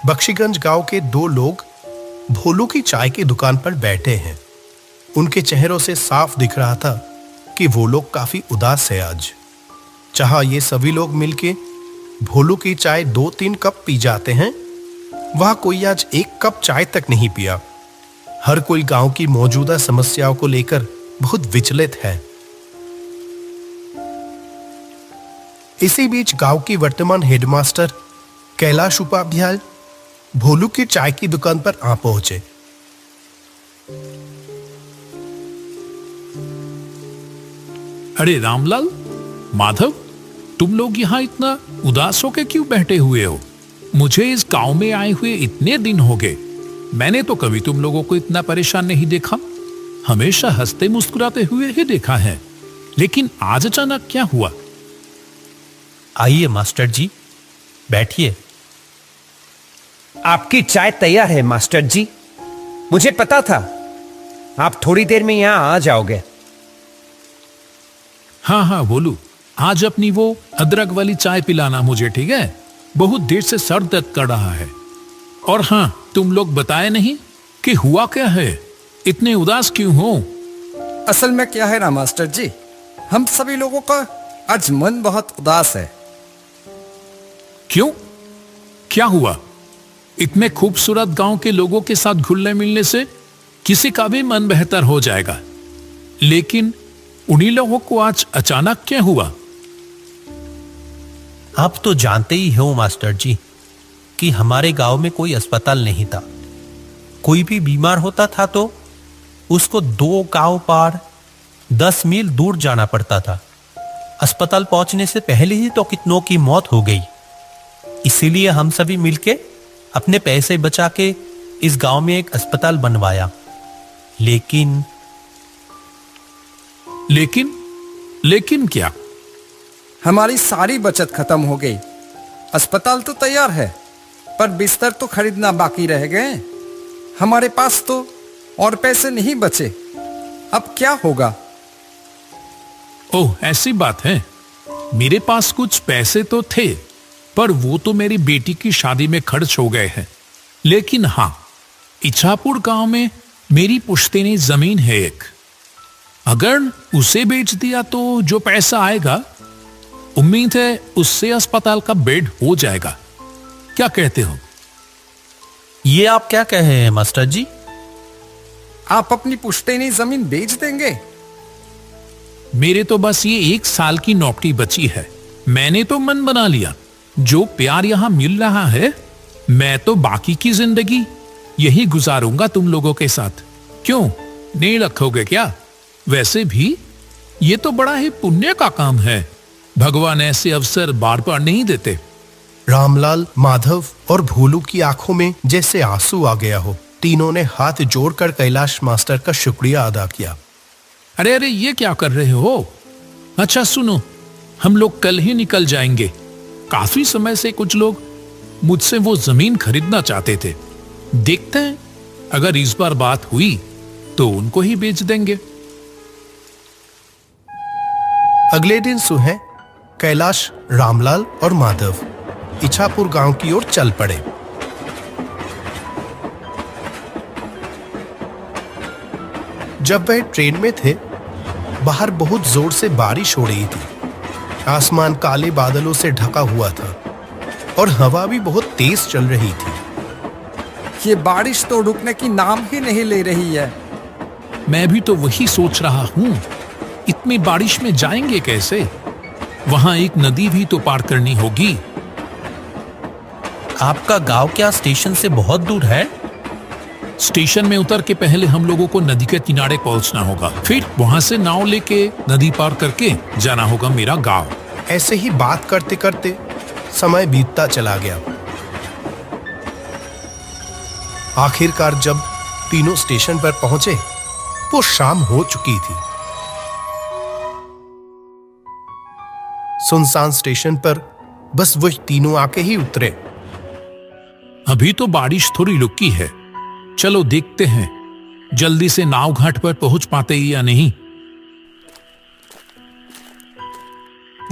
बख्शीगंज गांव के दो लोग भोलू की चाय की दुकान पर बैठे हैं। उनके चेहरों से साफ दिख रहा था कि वो लोग काफी उदास है आज। जहां ये सभी लोग मिलके भोलू की चाय 2-3 कप पी जाते हैं, वहां कोई आज 1 कप चाय तक नहीं पिया। हर कोई गांव की मौजूदा समस्याओं को लेकर बहुत विचलित है। इसी बीच गांव की वर्तमान हेडमास्टर कैलाश उपाध्याय भोलू की चाय की दुकान पर आ पहुंचे। अरे रामलाल, माधव, तुम लोग यहाँ इतना उदास होकर क्यों बैठे हुए हो? मुझे इस गांव में आए हुए इतने दिन हो गए, मैंने तो कभी तुम लोगों को इतना परेशान नहीं देखा। हमेशा हंसते मुस्कुराते हुए ही देखा है, लेकिन आज अचानक क्या हुआ? आइए मास्टर जी, बैठिए। आपकी चाय तैयार है मास्टर जी। मुझे पता था आप थोड़ी देर में यहां आ जाओगे। हाँ हाँ बोलू, आज अपनी वो अदरक वाली चाय पिलाना मुझे, ठीक है? बहुत देर से सर दर्द कर रहा है। और हाँ, तुम लोग बताए नहीं कि हुआ क्या है, इतने उदास क्यों हो? असल में क्या है ना मास्टर जी, हम सभी लोगों का आज मन बहुत उदास है। क्यों? क्या हुआ? इतने खूबसूरत गांव के लोगों के साथ घुलने मिलने से किसी का भी मन बेहतर हो जाएगा, लेकिन उन्हीं लोगों को आज अचानक क्या हुआ? आप तो जानते ही हो मास्टर जी कि हमारे गांव में कोई अस्पताल नहीं था। कोई भी बीमार होता था तो उसको 2 गांव पार 10 मील दूर जाना पड़ता था। अस्पताल पहुंचने से पहले ही तो कितनों की मौत हो गई। इसीलिए हम सभी मिलके अपने पैसे बचा के इस गांव में एक अस्पताल बनवाया। लेकिन क्या? हमारी सारी बचत खत्म हो गई। अस्पताल तो तैयार है, पर बिस्तर तो खरीदना बाकी रह गए। हमारे पास तो और पैसे नहीं बचे। अब क्या होगा? ओह, ऐसी बात है। मेरे पास कुछ पैसे तो थे, पर वो तो मेरी बेटी की शादी में खर्च हो गए हैं। लेकिन हाँ, इच्छापुर गांव में मेरी पुश्तैनी जमीन है एक। अगर उसे बेच दिया तो जो पैसा आएगा, उम्मीद है उससे अस्पताल का बेड हो जाएगा। क्या कहते हो? ये आप क्या कह रहे हैं मास्टर जी? आप अपनी पुश्तैनी जमीन बेच देंगे? मेरे तो बस ये 1 साल की नौकरी बची है। मैंने तो मन बना लिया, जो प्यार यहां मिल रहा है, मैं तो बाकी की जिंदगी यही गुजारूंगा तुम लोगों के साथ। क्यों, नहीं रखोगे क्या? वैसे भी ये तो बड़ा ही पुण्य का काम है। भगवान ऐसे अवसर बार बार नहीं देते। रामलाल, माधव और भोलू की आंखों में जैसे आंसू आ गया हो। तीनों ने हाथ जोड़कर कैलाश मास्टर का शुक्रिया अदा किया। अरे अरे, ये क्या कर रहे हो? अच्छा सुनो, हम लोग कल ही निकल जाएंगे। काफी समय से कुछ लोग मुझसे वो जमीन खरीदना चाहते थे। देखते हैं, अगर इस बार बात हुई तो उनको ही बेच देंगे। अगले दिन सुबह कैलाश, रामलाल और माधव इच्छापुर गांव की ओर चल पड़े। जब वह ट्रेन में थे, बाहर बहुत जोर से बारिश हो रही थी। आसमान काले बादलों से ढका हुआ था और हवा भी बहुत तेज चल रही थी। ये बारिश तो रुकने की नाम ही नहीं ले रही है। मैं भी तो वही सोच रहा हूं, इतनी बारिश में जाएंगे कैसे? वहां एक नदी भी तो पार करनी होगी। आपका गांव क्या स्टेशन से बहुत दूर है? स्टेशन में उतर के पहले हम लोगों को नदी के किनारे पहुंचना होगा, फिर वहां से नाव लेके नदी पार करके जाना होगा मेरा गांव। ऐसे ही बात करते करते समय बीतता चला गया। आखिरकार जब तीनों स्टेशन पर पहुंचे, वो शाम हो चुकी थी। सुनसान स्टेशन पर बस वो तीनों आके ही उतरे। अभी तो बारिश थोड़ी रुकी है, चलो देखते हैं जल्दी से नाव घाट पर पहुंच पाते ही या नहीं।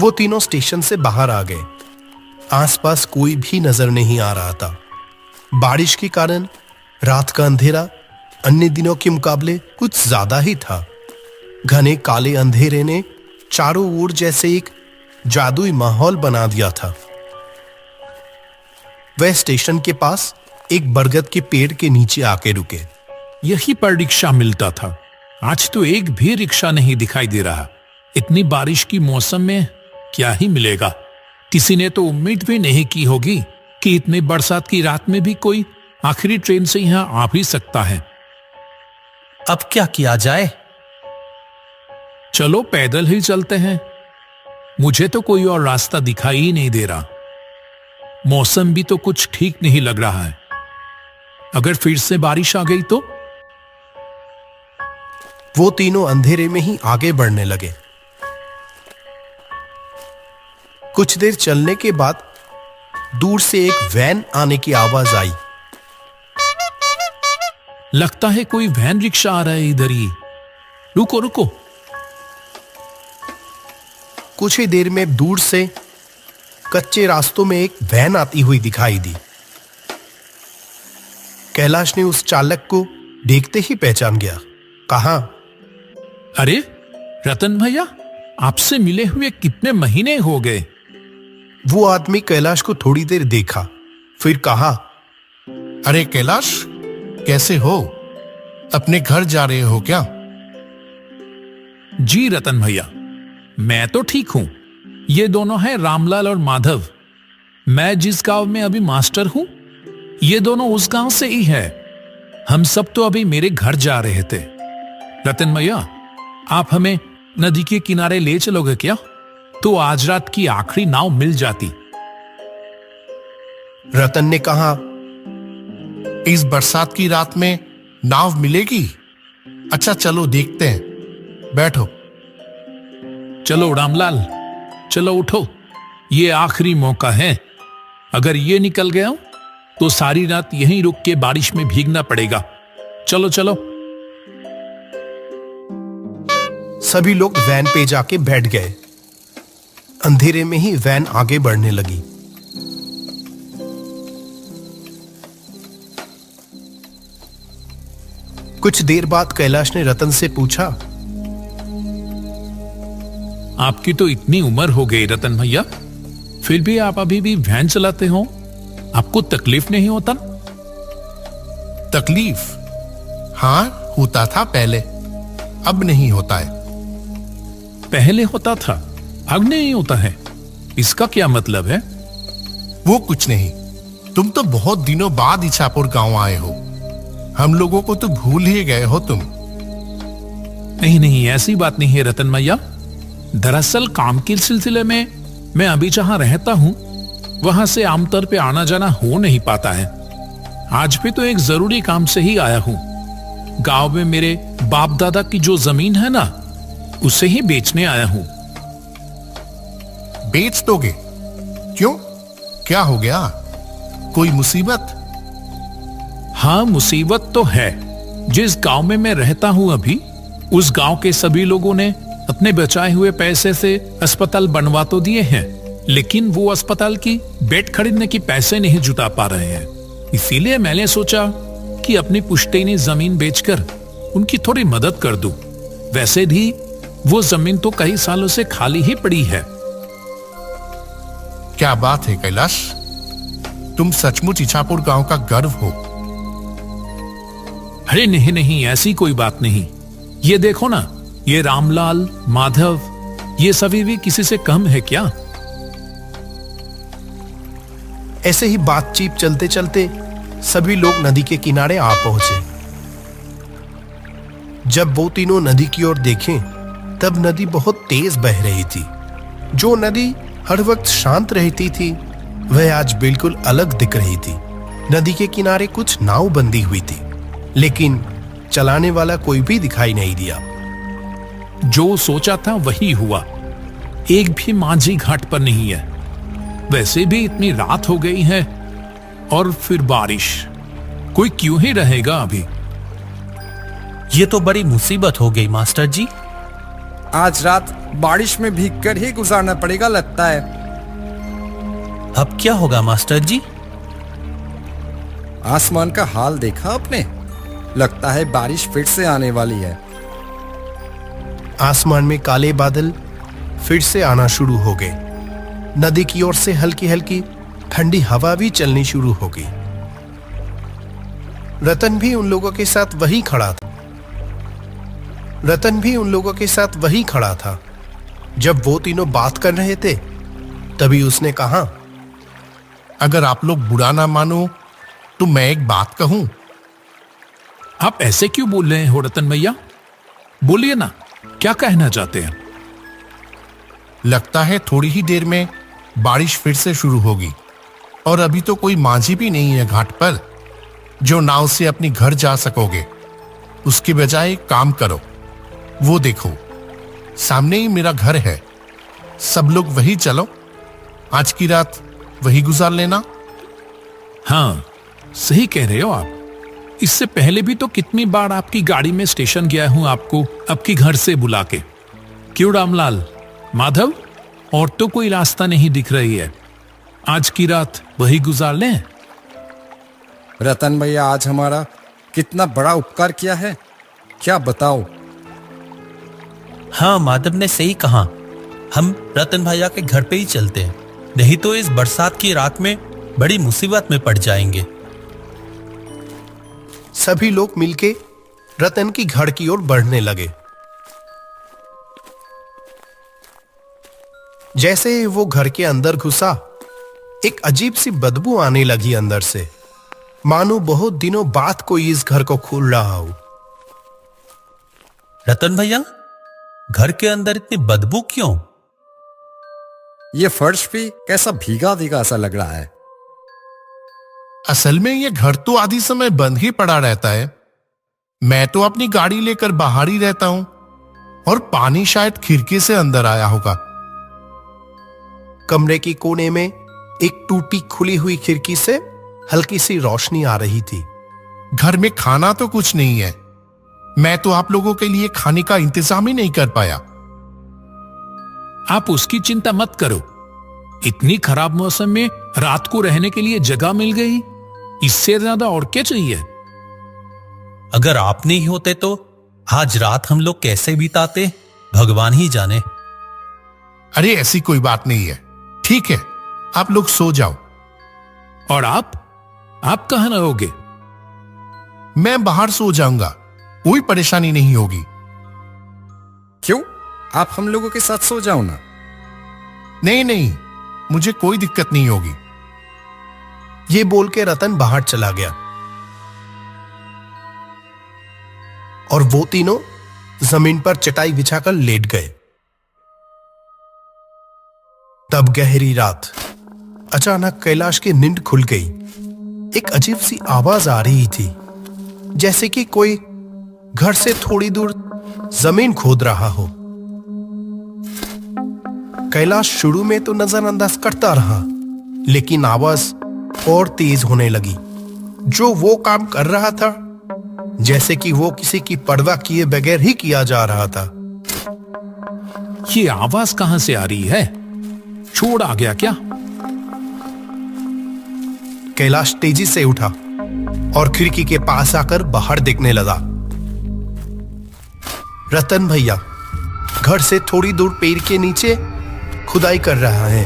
वो तीनों स्टेशन से बाहर आ गए। आसपास कोई भी नजर नहीं आ रहा था। बारिश के कारण रात का अंधेरा अन्य दिनों के मुकाबले कुछ ज्यादा ही था। घने काले अंधेरे ने चारों ओर जैसे एक जादुई माहौल बना दिया था। वह स्टेशन के पास एक बरगद के पेड़ के नीचे आके रुके। यही पर रिक्शा मिलता था। आज तो एक भी रिक्शा नहीं दिखाई दे रहा। इतनी बारिश की मौसम में क्या ही मिलेगा। किसी ने तो उम्मीद भी नहीं की होगी कि इतनी बरसात की रात में भी कोई आखिरी ट्रेन से यहां आ भी सकता है। अब क्या किया जाए? चलो पैदल ही चलते हैं। मुझे तो कोई और रास्ता दिखाई ही नहीं दे रहा। मौसम भी तो कुछ ठीक नहीं लग रहा है। अगर फिर से बारिश आ गई तो? वो तीनों अंधेरे में ही आगे बढ़ने लगे। कुछ देर चलने के बाद दूर से एक वैन आने की आवाज आई। लगता है कोई वैन रिक्शा आ रहा है इधर ही। रुको रुको। कुछ ही देर में दूर से कच्चे रास्तों में एक वैन आती हुई दिखाई दी। कैलाश ने उस चालक को देखते ही पहचान गया। कहा, अरे रतन भैया, आपसे मिले हुए कितने महीने हो गए। वो आदमी कैलाश को थोड़ी देर देखा, फिर कहा, अरे कैलाश, कैसे हो? अपने घर जा रहे हो क्या? जी रतन भैया, मैं तो ठीक हूं। ये दोनों हैं रामलाल और माधव। मैं जिस गांव में अभी मास्टर हूं, ये दोनों उस गांव से ही है। हम सब तो अभी मेरे घर जा रहे थे। रतन भैया, आप हमें नदी के किनारे ले चलोगे क्या? तो आज रात की आखिरी नाव मिल जाती। रतन ने कहा, इस बरसात की रात में नाव मिलेगी? अच्छा चलो देखते हैं, बैठो। चलो रामलाल, चलो उठो। ये आखिरी मौका है। अगर ये निकल गया तो सारी रात यहीं रुक के बारिश में भीगना पड़ेगा। चलो चलो। सभी लोग वैन पे जाके बैठ गए। अंधेरे में ही वैन आगे बढ़ने लगी। कुछ देर बाद कैलाश ने रतन से पूछा, आपकी तो इतनी उम्र हो गई रतन भैया, फिर भी आप अभी भी वैन चलाते हो? आपको तकलीफ नहीं होता? तकलीफ? हाँ, होता था पहले, अब नहीं होता है। पहले होता था, अब नहीं होता है। इसका क्या मतलब है? वो कुछ नहीं। तुम तो बहुत दिनों बाद इछापुर गांव आए हो। हम लोगों को तो भूल ही गए हो तुम। नहीं नहीं, ऐसी बात नहीं है रतन भैया। दरअसल काम के सिलसिले में मैं अभी जहां रहता हूं, वहां से आमतौर पे आना जाना हो नहीं पाता है। आज भी तो एक जरूरी काम से ही आया हूं। गांव में मेरे बाप दादा की जो जमीन है ना, उसे ही बेचने आया हूं। बेच दोगे? क्यों, क्या हो गया? कोई मुसीबत? हाँ, मुसीबत तो है। जिस गांव में मैं रहता हूं अभी, उस गांव के सभी लोगों ने अपने बचाए हुए पैसे से अस्पताल बनवा तो दिए हैं, लेकिन वो अस्पताल की बेड खरीदने की पैसे नहीं जुटा पा रहे हैं। इसीलिए मैंने सोचा कि अपनी पुश्तैनी जमीन बेचकर उनकी थोड़ी मदद कर दूं। वैसे भी वो जमीन तो कई सालों से खाली ही पड़ी है। क्या बात है कैलाश, तुम सचमुच इछापुर गांव का गर्व हो। अरे नहीं नहीं, ऐसी कोई बात नहीं। ये देखो ना, ये रामलाल, माधव, ये सभी भी किसी से कम है क्या? ऐसे ही बातचीत चलते चलते सभी लोग नदी के किनारे आ पहुंचे। जब वो तीनों नदी की ओर देखें, तब नदी बहुत तेज बह रही थी। जो नदी हर वक्त शांत रहती थी, वह आज बिल्कुल अलग दिख रही थी। नदी के किनारे कुछ नाव बंधी हुई थी, लेकिन चलाने वाला कोई भी दिखाई नहीं दिया। जो सोचा था वही हुआ। एक भी माझी घाट पर नहीं है। वैसे भी इतनी रात हो गई है और फिर बारिश। कोई क्यों ही रहेगा अभी? ये तो बड़ी मुसीबत हो गई मास्टर जी। आज रात बारिश में भीगकर ही गुजारना पड़ेगा लगता है। अब क्या होगा मास्टर जी? आसमान का हाल देखा आपने? लगता है बारिश फिर से आने वाली है। आसमान में काले बादल फिर से आना शुरू हो गए। नदी की ओर से हल्की हल्की ठंडी हवा भी चलनी शुरू हो गई। रतन भी उन लोगों के साथ वहीं खड़ा था। जब वो तीनों बात कर रहे थे तभी उसने कहा, अगर आप लोग बुरा ना मानो तो मैं एक बात कहूं। आप ऐसे क्यों बोल रहे हो रतन भैया? बोलिए ना, क्या कहना चाहते हैं? लगता है थोड़ी ही देर में बारिश फिर से शुरू होगी और अभी तो कोई माझी भी नहीं है घाट पर जो नाव से अपनी घर जा सकोगे। उसके बजाय एक काम करो, वो देखो सामने ही मेरा घर है। सब लोग वही चलो, आज की रात वही गुजार लेना। हाँ, सही कह रहे हो आप। इससे पहले भी तो कितनी बार आपकी गाड़ी में स्टेशन गया हूं आपको आपके घर से बुला के। क्यों रामलाल, माधव, और तो कोई रास्ता नहीं दिख रही है। आज की रात वही गुजार लें। रतन भैया आज हमारा कितना बड़ा उपकार किया है, क्या बताओ। हाँ, माधव ने सही कहा। हम रतन भैया के घर पे ही चलते हैं, नहीं तो इस बरसात की रात में बड़ी मुसीबत में पड़ जाएंगे। सभी लोग मिलके रतन की घर की ओर बढ़ने लगे। जैसे ही वो घर के अंदर घुसा, एक अजीब सी बदबू आने लगी अंदर से, मानो बहुत दिनों बाद कोई इस घर को खोल रहा हो। रतन भैया, घर के अंदर इतनी बदबू क्यों? ये फर्श भी कैसा भीगा भीगा सा लग रहा है। असल में ये घर तो आधी समय बंद ही पड़ा रहता है। मैं तो अपनी गाड़ी लेकर बाहर ही रहता हूं और पानी शायद खिड़की से अंदर आया होगा। कमरे की कोने में एक टूटी खुली हुई खिड़की से हल्की सी रोशनी आ रही थी। घर में खाना तो कुछ नहीं है। मैं तो आप लोगों के लिए खाने का इंतजाम ही नहीं कर पाया। आप उसकी चिंता मत करो। इतनी खराब मौसम में रात को रहने के लिए जगह मिल गई, इससे ज्यादा और क्या चाहिए। अगर आप नहीं होते तो आज रात हम लोग कैसे बिताते, भगवान ही जाने। अरे ऐसी कोई बात नहीं है। ठीक है, आप लोग सो जाओ। और आप कहां रहोगे? मैं बाहर सो जाऊंगा, कोई परेशानी नहीं होगी। क्यों, आप हम लोगों के साथ सो जाओ ना। नहीं नहीं, मुझे कोई दिक्कत नहीं होगी। ये बोल के रतन बाहर चला गया और वो तीनों जमीन पर चटाई बिछाकर लेट गए। तब गहरी रात, अचानक कैलाश की नींद खुल गई। एक अजीब सी आवाज आ रही थी, जैसे कि कोई घर से थोड़ी दूर जमीन खोद रहा हो। कैलाश शुरू में तो नजरअंदाज करता रहा, लेकिन आवाज और तेज होने लगी। जो वो काम कर रहा था, जैसे कि वो किसी की परवाह किए बगैर ही किया जा रहा था। ये आवाज कहां से आ रही है? चोर आ गया क्या? कैलाश तेजी से उठा और खिड़की के पास आकर बाहर देखने लगा। रतन भैया घर से थोड़ी दूर पेड़ के नीचे खुदाई कर रहा है।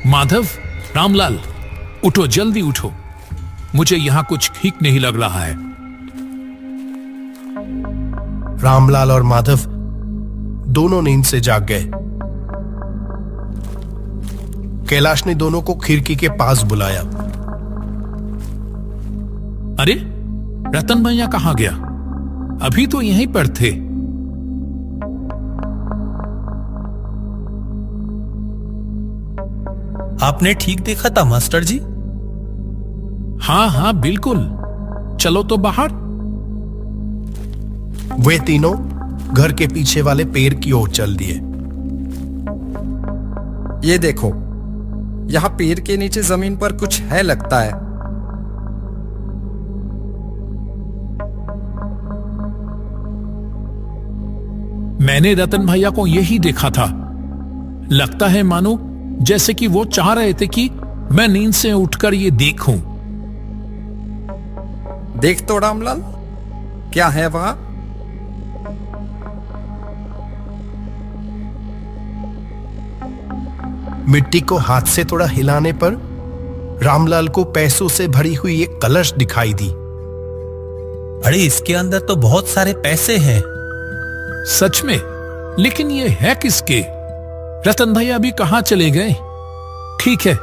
माधव, रामलाल, उठो, जल्दी उठो। मुझे यहां कुछ ठीक नहीं लग रहा है। रामलाल और माधव दोनों नींद से जाग गए। कैलाश ने दोनों को खिड़की के पास बुलाया। अरे, रतन भैया कहां गया? अभी तो यहीं पर थे। आपने ठीक देखा था मास्टर जी? हाँ हाँ बिल्कुल। चलो तो बाहर। वे तीनों घर के पीछे वाले पेड़ की ओर चल दिए। ये देखो, यहाँ पेड़ के नीचे जमीन पर कुछ है लगता है। मैंने रतन भैया को यही देखा था। लगता है मानो जैसे कि वो चाह रहे थे कि मैं नींद से उठकर ये देखूं। देख तो रामलाल, क्या है वहां? मिट्टी को हाथ से थोड़ा हिलाने पर रामलाल को पैसों से भरी हुई एक कलश दिखाई दी। अरे इसके अंदर तो बहुत सारे पैसे हैं। सच में? लेकिन ये है किसके? रतन भैया अभी कहां चले गए? ठीक है,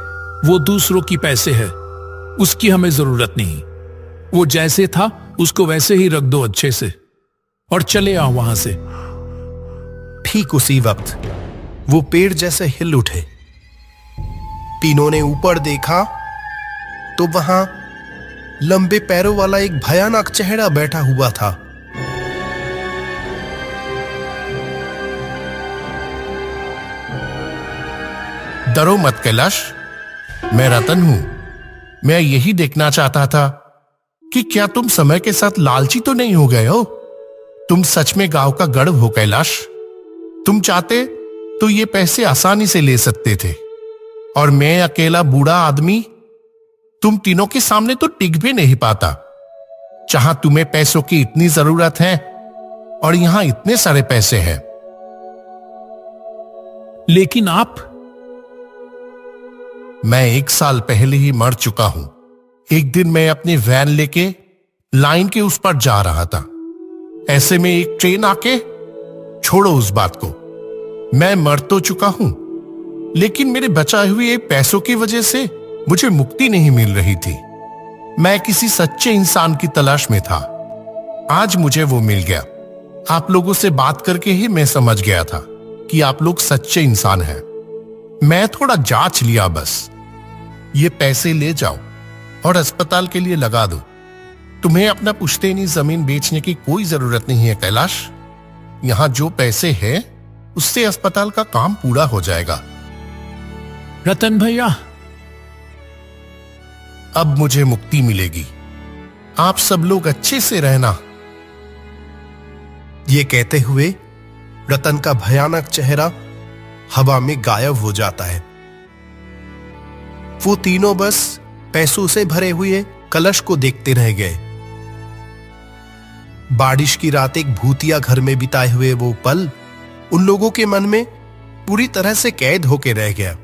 वो दूसरों की पैसे है, उसकी हमें जरूरत नहीं। वो जैसे था उसको वैसे ही रख दो अच्छे से, और चले आओ वहां से। ठीक उसी वक्त वो पेड़ जैसे हिल उठे। तीनों ने ऊपर देखा तो वहां लंबे पैरों वाला एक भयानक चेहरा बैठा हुआ था। डरो मत कैलाश, मैं रतन हूं। मैं यही देखना चाहता था कि क्या तुम समय के साथ लालची तो नहीं हो गए हो। तुम सच में गांव का गढ़ हो कैलाश। तुम चाहते तो ये पैसे आसानी से ले सकते थे, और मैं अकेला बूढ़ा आदमी तुम तीनों के सामने तो टिक भी नहीं पाता। जहां तुम्हें पैसों की इतनी जरूरत है और यहां इतने सारे पैसे हैं। लेकिन आप? मैं 1 साल पहले ही मर चुका हूं। एक दिन मैं अपनी वैन लेके लाइन के उस पर जा रहा था। ऐसे में एक ट्रेन आके, छोड़ो उस बात को, मैं मर तो चुका हूं, लेकिन मेरे बचाए हुए पैसों की वजह से मुझे मुक्ति नहीं मिल रही थी। मैं किसी सच्चे इंसान की तलाश में था। आज मुझे वो मिल गया। आप लोगों से बात करके ही मैं समझ गया था कि आप लोग सच्चे इंसान हैं। मैं थोड़ा जांच लिया बस। ये पैसे ले जाओ और अस्पताल के लिए लगा दो। तुम्हें अपना पुश्तैनी जमीन बेचने की कोई जरूरत नहीं है कैलाश। यहां जो पैसे हैं उससे अस्पताल का काम पूरा हो जाएगा। रतन भैया, अब मुझे मुक्ति मिलेगी। आप सब लोग अच्छे से रहना। ये कहते हुए रतन का भयानक चेहरा हवा में गायब हो जाता है। वो तीनों बस पैसों से भरे हुए कलश को देखते रह गए। बारिश की रात एक भूतिया घर में बिताए हुए वो पल उन लोगों के मन में पूरी तरह से कैद होके रह गया।